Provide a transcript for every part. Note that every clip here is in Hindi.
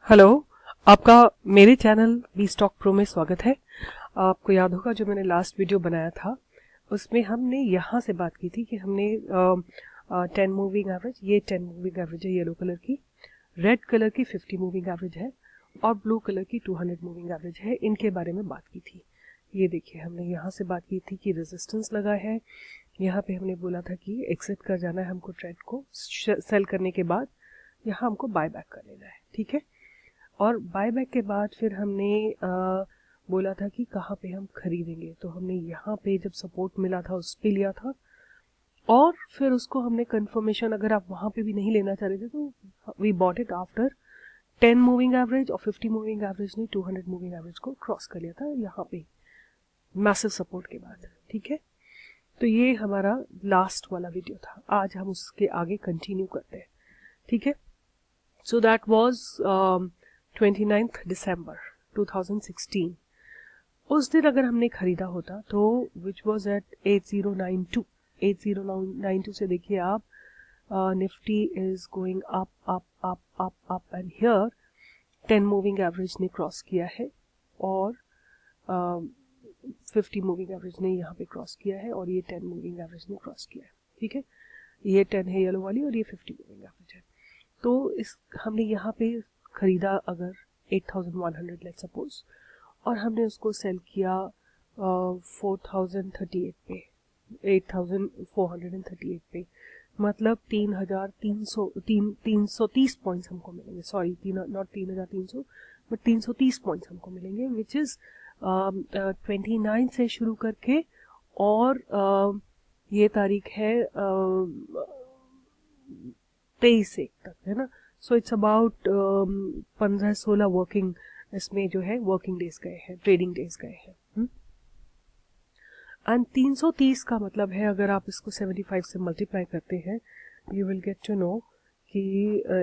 हेलो, आपका मेरे चैनल बी स्टॉक प्रो में स्वागत है। आपको याद होगा जो मैंने लास्ट वीडियो बनाया था उसमें हमने यहाँ से बात की थी कि हमने 10 मूविंग एवरेज, ये 10 मूविंग एवरेज है येलो कलर की, रेड कलर की 50 मूविंग एवरेज है और ब्लू कलर की 200 मूविंग एवरेज है, इनके बारे में बात की थी। ये देखिए हमने यहाँ से बात की थी कि रेजिस्टेंस लगा है, यहाँ पे हमने बोला था कि एग्जिट कर जाना है हमको ट्रेड को, सेल करने के बाद यहाँ हमको बाय बैक कर लेना है, ठीक है। और बायबैक के बाद फिर हमने बोला था कि कहाँ पे हम खरीदेंगे, तो हमने यहाँ पे जब सपोर्ट मिला था उस पे लिया था और फिर उसको हमने कंफर्मेशन, अगर आप वहाँ पे भी नहीं लेना चाह रहे थे तो we bought it after 10 moving average और 50 मूविंग एवरेज ने 200 मूविंग एवरेज को क्रॉस कर लिया था यहाँ पे मैसिव सपोर्ट के बाद, ठीक है। तो ये हमारा लास्ट वाला वीडियो था, आज हम उसके आगे कंटिन्यू करते हैं, ठीक है। So that was 29th December 2016। उस दिन अगर हमने खरीदा होता तो विच वॉज एट 8092 से देखिए आप, Nifty is going up up up up up and here 10 moving average ने क्रॉस किया है और 50 मूविंग एवरेज ने यहाँ पे क्रॉस किया है और ये 10 मूविंग एवरेज ने क्रॉस किया है, ठीक है। ये 10 है येलो वाली और ये 50 मूविंग एवरेज है। तो इस हमने यहाँ पे खरीदा अगर 8100 लेट सपोज, और हमने उसको सेल किया 4038 पे, 8438 पे, मतलब 330 पॉइंट्स हमको मिलेंगे, सॉरी नॉट 3300 बट 330 पॉइंट्स हमको मिलेंगे, विच इज 29 से शुरू करके और ये तारीख है 23 एक तक, है ना। सो इट्स अबाउट 15-16 वर्किंग, इसमें जो है वर्किंग डेज गए हैं, ट्रेडिंग डेज गए हैं। एंड 330 का मतलब है, अगर आप इसको 75 से मल्टीप्लाई करते हैं, you will get to know कि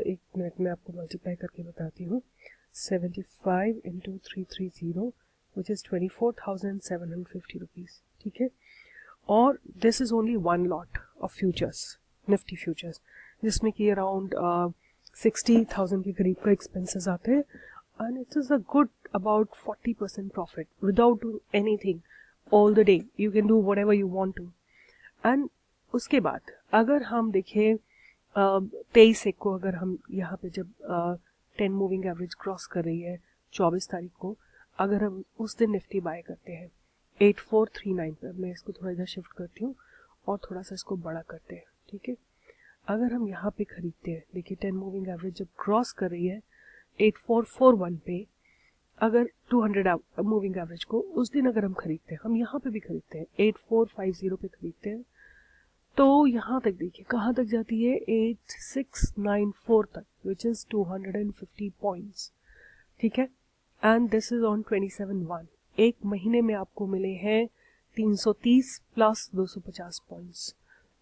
एक मिनट में आपको मल्टीप्लाई करके बताती हूँ। 75 इंटू 330 विच इज 24,750 रुपीज, ठीक है। और this is only one lot of futures, Nifty futures, जिसमें कि अराउंड 60,000 के करीब का एक्सपेंसेस आते हैं and it is a good about 40% profit without doing anything all the day. You can do whatever you want to. And उसके बाद अगर हम देखें 23 एक को, अगर हम यहाँ पे जब 10 मूविंग एवरेज क्रॉस कर रही है 24 तारीख को, अगर हम उस दिन निफ्टी बाय करते हैं 8439 पर, मैं इसको थोड़ा इधर शिफ्ट करती हूँ और थोड़ा सा इसको बड़ा करते हैं, ठीक है। अगर हम यहाँ पे खरीदते हैं, देखिए 10 मूविंग एवरेज जब क्रॉस कर रही है 8441 पे, अगर 200 मूविंग एवरेज को उस दिन अगर हम खरीदते हैं, हम यहाँ पे भी खरीदते हैं 8450 पे खरीदते हैं, तो यहाँ तक देखिए कहाँ तक जाती है, 8694 तक, विच इज 250 पॉइंट्स, ठीक है। And this is on 27/1। एक महीने में आपको मिले हैं 330 प्लस 250 पॉइंट्स।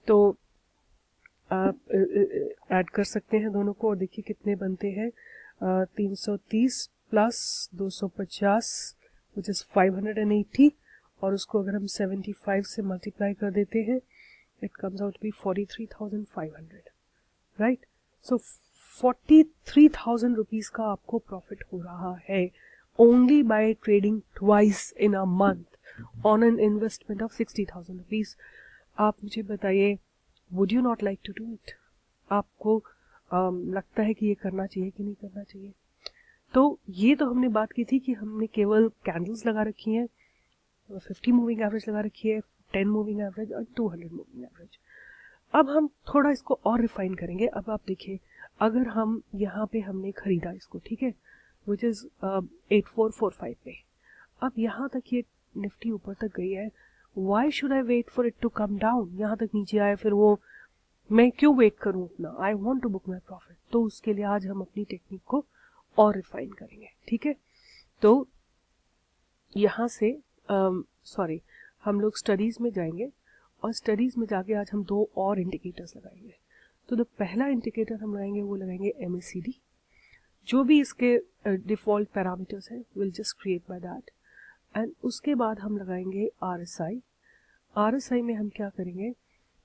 तो आप ऐड कर सकते हैं दोनों को और देखिए कितने बनते हैं, 330 प्लस 250 विच इज 580, और उसको अगर हम 75 से मल्टीप्लाई कर देते हैं, it comes out to be 43,500, right. So 43,000 rupees का आपको प्रॉफिट हो रहा है only by trading twice in a month on an investment of 60,000 rupees. आप मुझे बताइए, would you not like to do it? आपको लगता है कि ये करना चाहिए कि नहीं करना चाहिए? तो ये तो हमने बात की थी कि हमने केवल कैंडल्स लगा रखी हैं, 50 मूविंग एवरेज लगा रखी है, 10 मूविंग एवरेज और 200 मूविंग एवरेज। अब हम थोड़ा इसको और रिफाइन करेंगे। अब आप देखिए, अगर हम यहाँ पे हमने खरीदा इसको, ठीक है, विच इज 8445 पे, अब यहाँ तक ये निफ्टी ऊपर तक गई है, why should I wait for it to come down? यहाँ तक नीचे आए फिर वो मैं क्यों वेट करूं उतना? I want to book my profit. तो उसके लिए आज हम अपनी टेक्निक को और रिफाइन करेंगे, ठीक है। तो यहाँ से सॉरी, हम लोग स्टडीज में जाएंगे और स्टडीज में जाके आज हम दो और इंडिकेटर्स लगाएंगे। तो जो पहला इंडिकेटर हम लगाएंगे वो लगाएंगे MACD, जो भी इसके डिफॉल्ट पैरामीटर्स हैं will just create by that. And उसके बाद हम लगाएंगे RSI में हम क्या करेंगे,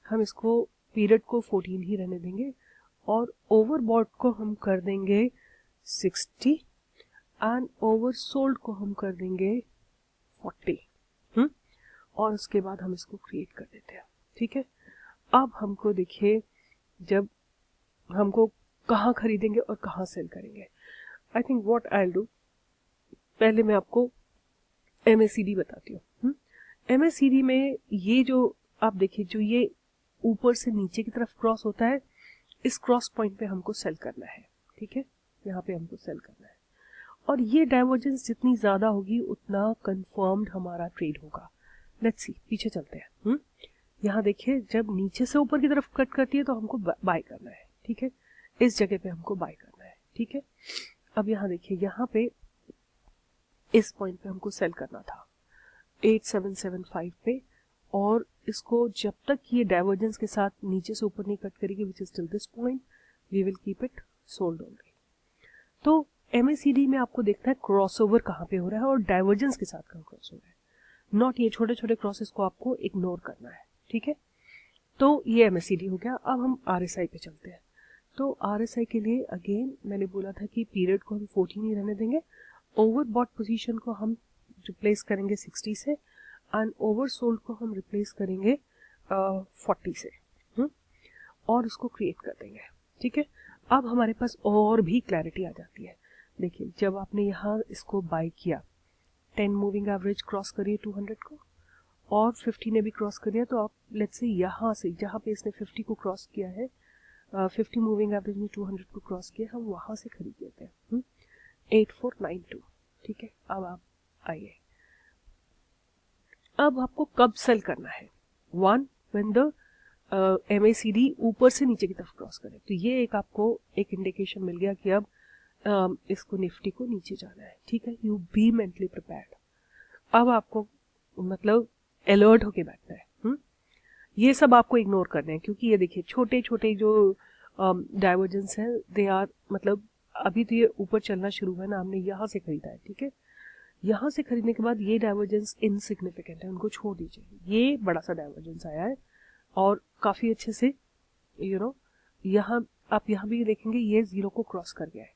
हम इसको पीरियड को 14 ही रहने देंगे और ओवरबॉट को हम कर देंगे 60 एंड ओवरसोल्ड को हम कर देंगे 40। और उसके बाद हम इसको क्रिएट कर देते हैं। ठीक है, अब हमको देखिए जब हमको कहाँ खरीदेंगे और कहाँ सेल करेंगे। I think what I will do, पहले मैं आपको MACD बताती हूँ। MACD में ये जो आप देखिए, जो ये ऊपर से नीचे की तरफ क्रॉस होता है, इस क्रॉस पॉइंट पे हमको सेल करना है। ठीक है, यहाँ पे हमको सेल करना है, और ये डाइवर्जेंस जितनी ज्यादा होगी उतना कंफर्म्ड हमारा ट्रेड होगा। लेट्स सी, पीछे चलते हैं। यहाँ देखिए, जब नीचे से ऊपर की तरफ कट करती है तो हमको बाय करना है। ठीक है, इस जगह पे हमको बाय करना है। ठीक है, अब यहाँ देखिए, यहाँ पे इस पॉइंट पे हमको सेल करना था 8775 पे, और इसको जब तक ये डाइवर्जेंस के साथ नीचे से ऊपर नहीं कट करेगी, which is till this point, we will keep it sold only. तो MACD में आपको देखना है क्रॉसओवर कहाँ पे हो रहा है और डाइवर्जेंस के साथ कहाँ क्रॉस हो रहा है, नॉट ये छोटे छोटे क्रॉसेस को आपको इग्नोर करना है। ठीक है, तो ये MACD हो गया। अब हम RSI पे चलते हैं। तो RSI के लिए अगेन मैंने बोला था कि पीरियड को हम 14 ही रहने देंगे, ओवरबॉट पोजीशन को हम रिप्लेस करेंगे 60 से, एंड ओवरसोल्ड को हम रिप्लेस करेंगे 40 से, और उसको क्रिएट कर देंगे। ठीक है, अब हमारे पास और भी क्लैरिटी आ जाती है। देखिए, जब आपने यहाँ इसको बाय किया, 10 मूविंग एवरेज क्रॉस करिए 200 को, और 50 ने भी क्रॉस कर दिया, तो आप लेट्स से यहाँ से जहाँ पे इसने 50 को क्रॉस किया है, 50 मूविंग एवरेज में 200 को क्रॉस किया, हम वहाँ से खरीद लेते हैं 8492। ठीक है, अब आप आइए, अब आपको कब सेल करना है, वन व्हेन द MACD ऊपर से नीचे की तरफ क्रॉस करे। तो ये एक आपको एक इंडिकेशन मिल गया कि अब इसको निफ्टी को नीचे जाना है। ठीक है, यू बी मेंटली प्रिपेयर्ड। अब आपको मतलब अलर्ट होके बैठना है। ये सब आपको इग्नोर करने हैं, क्योंकि ये देखिए छोटे छोटे जो डाइवर्जेंस है, दे आर मतलब अभी तो ये ऊपर चलना शुरू है ना, हमने यहाँ से खरीदा है। ठीक है, यहाँ से खरीदने के बाद ये डाइवर्जेंस इनसिग्निफिकेंट है, उनको छोड़ दीजिए। ये बड़ा सा डाइवर्जेंस आया है और काफी अच्छे से यहाँ आप यहाँ भी देखेंगे ये जीरो को क्रॉस कर गया है,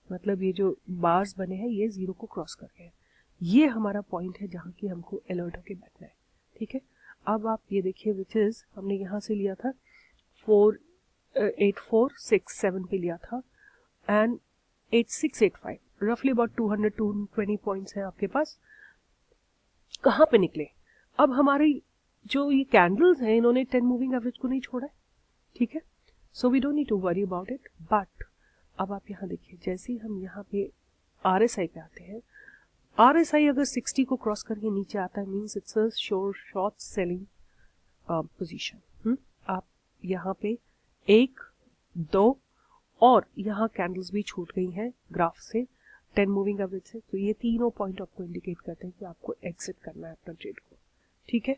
मतलब ये जो बार्स बने हैं ये जीरो को क्रॉस कर गए हैं। ये हमारा पॉइंट है जहाँ की हमको अलर्ट होके बैठना है। ठीक है, अब आप ये देखिए, विच इज हमने यहाँ से लिया था 8467 पे लिया था, एंड 8685 रफली अबाउट 220 पॉइंट्स हैं आपके पास। कहाँ पे निकले? अब हमारी जो ये कैंडल्स हैं, इन्होंने 10 मूविंग एवरेज को नहीं छोड़ा है। ठीक है, so we don't need to worry about it. But अब आप यहाँ देखिए, जैसे ही हम यहाँ पे RSI पे आते हैं, RSI अगर 60 को क्रॉस करके नीचे आता है, means it's a short selling position. आप यहाँ पे 1, 2 और यहाँ कैंडल्स भी छूट गई हैं ग्राफ से 10 मूविंग एवरेज से, तो ये तीनों पॉइंट आपको इंडिकेट करते हैं कि आपको एग्जिट करना है अपना ट्रेड को। ठीक है,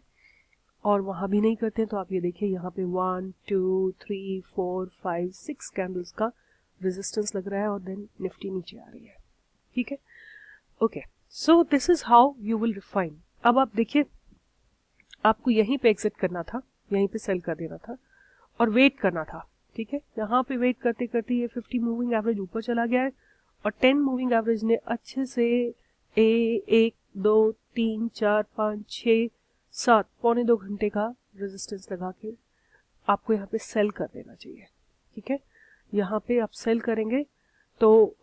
और वहां भी नहीं करते हैं तो आप ये देखिए, यहाँ पे 1, 2, 3, 4, 5, 6 कैंडल्स का रेजिस्टेंस लग रहा है और देन निफ्टी नीचे आ रही है। ठीक है, okay, so this is how you will refine. अब आप देखिए, आपको यहीं पे एग्जिट करना था, यहीं पे सेल कर देना था और वेट करना था। ठीक है, यहाँ पे वेट करते करते ये 50 मूविंग एवरेज ऊपर चला गया है और 10 मूविंग एवरेज ने अच्छे से 1, 2, 3, 4, 5, 6, 7 पौने 2 घंटे का रेजिस्टेंस लगा के आपको यहाँ पे सेल कर देना चाहिए। ठीक है, यहाँ पे आप सेल करेंगे तो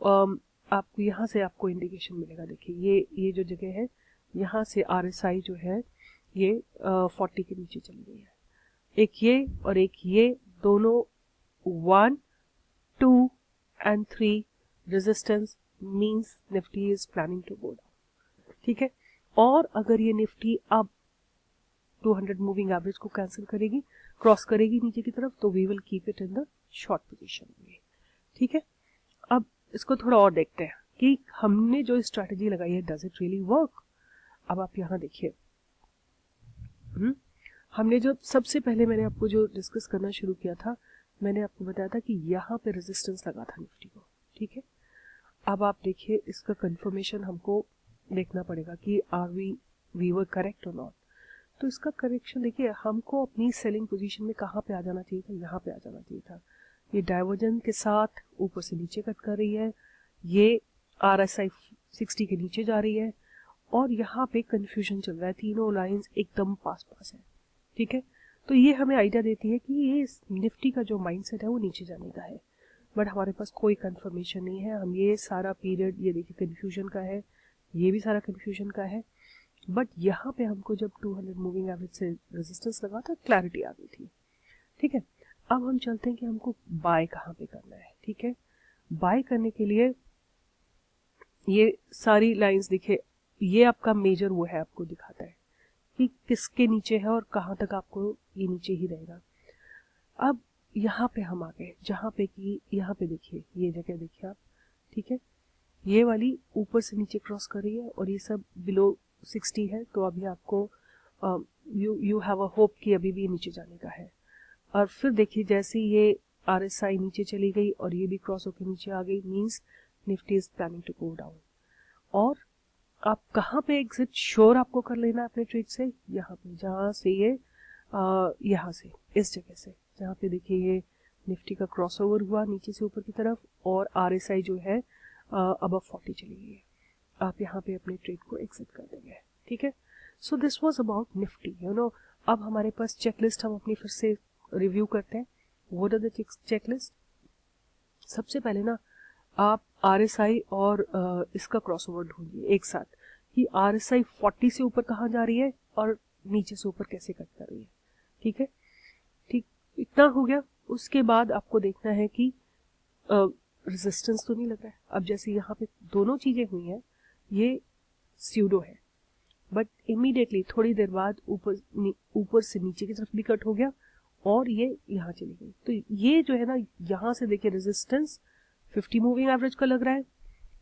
आपको यहाँ से आपको इंडिकेशन मिलेगा। देखिए ये जो जगह है, यहाँ से RSI जो है ये 40 के नीचे चली गई है। एक ये और एक ये दोनों 1, 2 and 3 resistance means Nifty is planning to go down. ठीक है, और अगर ये निफ्टी अब 200 मूविंग एवरेज को कैंसिल करेगी, क्रॉस करेगी नीचे की तरफ, तो we will keep it in the short position में। ठीक है, अब इसको थोड़ा और देखते हैं कि हमने जो स्ट्रैटेजी लगाई है, डज इट रियली वर्क। अब आप यहाँ देखिए, हमने जो सबसे पहले मैंने आपको जो डिस्कस करना शुरू किया था, मैंने आपको बताया था कि यहाँ पे रेजिस्टेंस लगा था निफ्टी को। ठीक है, अब आप देखिए, इसका कंफर्मेशन हमको देखना पड़ेगा कि आर वी वर करेक्ट और नॉट। तो इसका करेक्शन देखिए, हमको अपनी सेलिंग पोजीशन में कहाँ पे आ जाना चाहिए था, यहाँ पे आ जाना चाहिए था। ये डाइवर्जन के साथ ऊपर से नीचे कट कर रही है, ये RSI 60 के नीचे जा रही है और यहाँ पे कंफ्यूजन चल रहा है, तीनों लाइंस एकदम पास पास है, ठीक है। तो ये हमें आइडिया देती है कि ये निफ्टी का जो माइंडसेट है वो नीचे जाने का है, बट हमारे पास कोई कंफर्मेशन नहीं है। हम ये सारा पीरियड, ये देखिए कंफ्यूजन का है, ये भी सारा कंफ्यूजन का है, बट यहाँ पे हमको जब 200 मूविंग एवरेज से रेजिस्टेंस लगा था क्लैरिटी आ गई थी, ठीक है। अब हम चलते हैं कि हमको बाय कहाँ पे करना है, ठीक है। बाय करने के लिए ये सारी लाइंस दिखे, ये आपका मेजर वो है, आपको दिखाता है कि किसके नीचे है और कहाँ तक आपको ये नीचे ही रहेगा। अब यहाँ पे हम आ गए जहाँ पे कि यहाँ पे देखिए, ये जगह देखिए आप, ठीक है। ये वाली ऊपर से नीचे क्रॉस कर रही है और ये सब बिलो 60 है, तो अभी आपको यू हैव अ होप कि अभी भी नीचे जाने का है। और फिर देखिए जैसे ये RSI नीचे चली गई और ये भी क्रॉस होकर नीचे आ गई, means Nifty is planning to go down. और आप कहाँ पे एग्जिट श्योर आपको कर लेना है अपने ट्रेड से, यहाँ पे जहाँ से ये यहाँ से इस जगह से, जहाँ पे देखिए ये निफ्टी का क्रॉसओवर हुआ नीचे से ऊपर की तरफ और RSI जो है अबव 40 चली गई है, आप यहाँ पे अपने ट्रेड को एग्जिट कर देंगे, ठीक है। So this was about Nifty, you know. अब हमारे पास चेकलिस्ट हम अपनी फिर से रिव्यू करते हैं। What are the checklist? सबसे पहले ना आप RSI और इसका क्रॉसओवर ढूंढिए एक साथ कि RSI 40 से ऊपर कहाँ जा रही है और नीचे से ऊपर कैसे कट कर रही है, ठीक है। ठीक, इतना हो गया। उसके बाद आपको देखना है कि रेजिस्टेंस तो नहीं लग रहा है। अब जैसे यहाँ पे दोनों चीजें हुई हैं, ये स्यूडो है, बट इमीडिएटली थोड़ी देर बाद ऊपर से नीचे की तरफ भी कट हो गया और ये यहाँ चली गई। तो ये जो है ना, यहाँ से देखिए रेजिस्टेंस 50 मूविंग एवरेज का लग रहा है,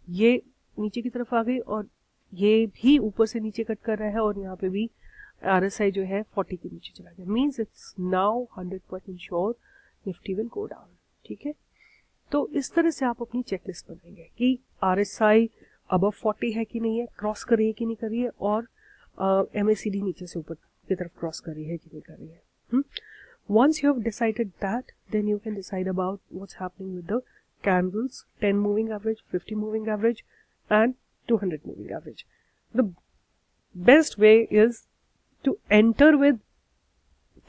ये नीचे की तरफ आ गई और ये भी ऊपर से नीचे कट कर रहा है और यहाँ पे भी RSI जो है 40 के नीचे चला गया, means it's now 100% sure Nifty will go down, ठीक है। तो इस तरह से आप अपनी चेकलिस्ट बनाएंगे कि RSI अबव 40 है कि नहीं है, क्रॉस कर रही है कि नहीं कर रही है, और MACD नीचे से ऊपर की तरफ क्रॉस कर रही है कि नहीं कर रही है। Once you have decided that, then you can decide about what's happening with the candles, 10 moving average, 50 moving average and 200 moving average. The best way is to enter with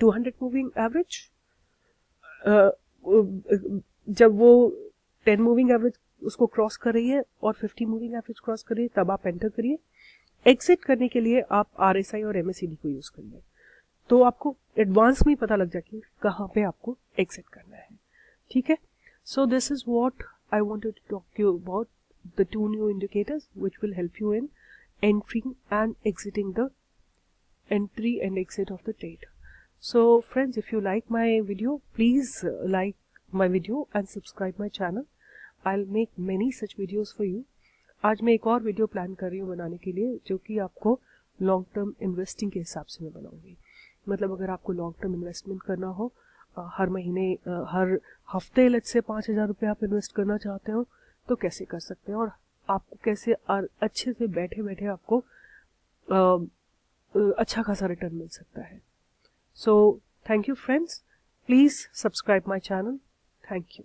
200 moving average. जब वो 10 मूविंग एवरेज उसको क्रॉस कर रही है और 50 मूविंग एवरेज क्रॉस कर रही है, तब आप एंटर करिए। एग्जिट करने के लिए आप RSI और MACD को यूज करिए, तो आपको एडवांस में पता लग जाएगी कहाँ पे आपको एग्जिट करना है, ठीक है। So this is what I wanted to talk you about the 2 new indicators which will help you in entering and exiting the entry and exit of the trade. So friends, if you like my video, please like my video and subscribe my channel. I'll make many such videos for you. आज मैं एक और वीडियो प्लान कर रही हूँ बनाने के लिए, जो कि आपको लॉन्ग टर्म इन्वेस्टिंग के हिसाब से मैं बनाऊंगी। मतलब अगर आपको लॉन्ग टर्म इन्वेस्टमेंट करना हो, हर महीने हर हफ्ते लेट्स से 5,000 रुपये आप इन्वेस्ट करना चाहते हो, तो कैसे कर सकते हैं और आपको कैसे अच्छे से बैठे बैठे आपको अच्छा खासा रिटर्न मिल सकता है। So thank you friends, please subscribe my channel. Thank you.